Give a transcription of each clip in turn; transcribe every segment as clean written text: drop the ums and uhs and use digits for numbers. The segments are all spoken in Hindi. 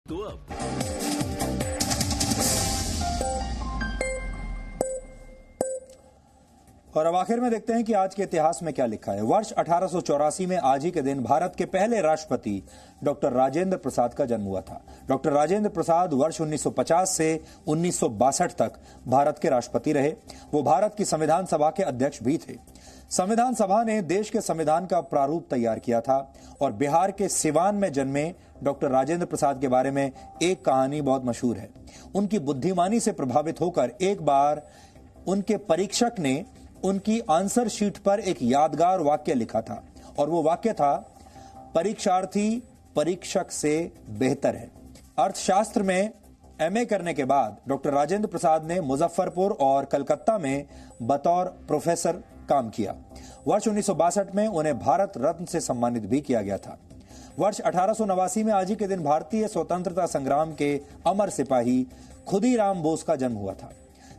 तो अब और अब आखिर में देखते हैं कि आज के इतिहास में क्या लिखा है। वर्ष 1884 में आज ही के दिन भारत के पहले राष्ट्रपति डॉक्टर राजेंद्र प्रसाद का जन्म हुआ था। डॉक्टर राजेंद्र प्रसाद वर्ष 1950 से 1962 तक भारत के राष्ट्रपति रहे। वो भारत की संविधान सभा के अध्यक्ष भी थे। संविधान सभा ने देश के संविधान का प्रारूप तैयार किया था और बिहार के सिवान में जन्मे डॉक्टर राजेंद्र प्रसाद के बारे में एक कहानी बहुत मशहूर है। उनकी बुद्धिमानी से प्रभावित होकर एक बार उनके परीक्षक ने उनकी आंसर शीट पर एक यादगार वाक्य लिखा था और वो वाक्य था, परीक्षार्थी परीक्षक से बेहतर है। अर्थशास्त्र में एमए करने के बाद डॉक्टर राजेंद्र प्रसाद ने मुजफ्फरपुर और कलकत्ता में बतौर प्रोफेसर काम किया। वर्ष 1962 में उन्हें भारत रत्न से सम्मानित भी किया गया था। वर्ष 1889 में आज ही के दिन भारतीय स्वतंत्रता संग्राम के अमर सिपाही खुदीराम बोस का जन्म हुआ था।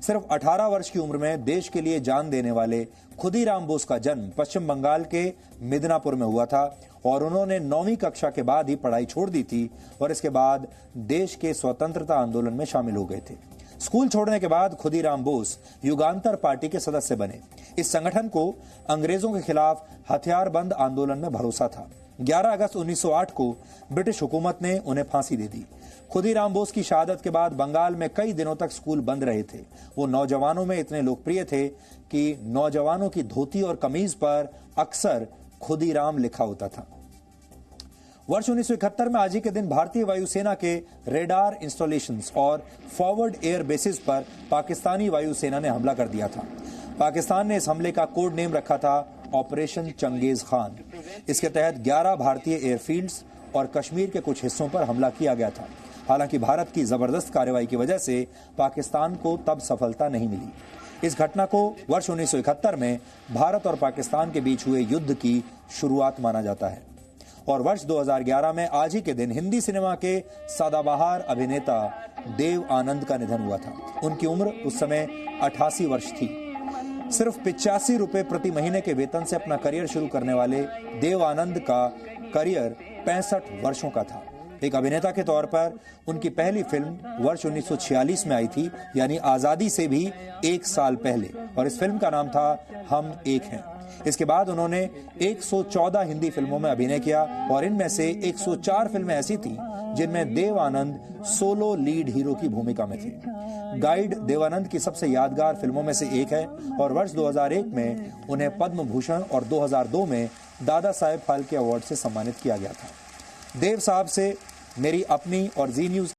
सिर्फ 18 वर्ष की उम्र में देश के लिए जान देने वाले खुदीराम बोस का जन्म पश्चिम बंगाल के मिदनापुर में हुआ था और उन्होंने 9वीं कक्षा के बाद ही पढ़ाई छोड़ दी थी और इसके बाद देश के स्वतंत्रता आंदोलन में शामिल हो गए थे। स्कूल छोड़ने के बाद खुदीराम बोस युगांतर पार्टी के सदस्य बने। इस संगठन को अंग्रेजों के खिलाफ हथियारबंद आंदोलन में भरोसा था। 11 अगस्त 1908 को ब्रिटिश हुकूमत ने उन्हें फांसी दे दी। खुदीराम बोस की शहादत के बाद बंगाल में कई दिनों तक स्कूल बंद रहे थे। वो नौजवानों में इतने लोकप्रिय थे कि नौजवानों की धोती और कमीज पर अक्सर खुदीराम लिखा होता था। वर्ष 1971 में आज ही के दिन भारतीय वायुसेना के रेडार इंस्टॉलेशंस और फॉरवर्ड एयर बेसिस पर पाकिस्तानी वायुसेना ने हमला कर दिया था। पाकिस्तान ने इस हमले का कोड नेम रखा था ऑपरेशन चंगेज खान। इसके तहत 11 भारतीय एयरफील्ड्स और कश्मीर के कुछ हिस्सों पर हमला किया गया था। हालांकि भारत की जबरदस्त कार्रवाई की वजह से पाकिस्तान को तब सफलता नहीं मिली। इस घटना को वर्ष 1971 में भारत और पाकिस्तान के बीच हुए युद्ध की शुरुआत माना जाता है। और वर्ष 2011 में आज ही के दिन हिंदी सिनेमा के सदाबहार अभिनेता देव आनंद का निधन हुआ था। उनकी उम्र उस समय 88 वर्ष थी। सिर्फ 85 रुपए प्रति महीने के वेतन से अपना करियर शुरू करने वाले देव आनंद का करियर 65 वर्षों का था। एक अभिनेता के तौर पर उनकी पहली फिल्म वर्ष 1946 में आई थी, यानी आजादी से भी एक साल पहले, और इस फिल्म का नाम था हम एक हैं। इसके बाद उन्होंने 114 हिंदी फिल्मों में अभिनय किया और इनमें से 104 फिल्में ऐसी थीं जिनमें Dev Anand solo lead hero की भूमिका में थे। गाइड देवानंद की सबसे यादगार फिल्मों में से एक है और वर्ष 2001 में उन्हें पद्म भूषण और 2002 में दादा साहेब फाल्के अवार्ड से सम्मानित किया गया था। देव साहब से मेरी अपनी और जी न्यूज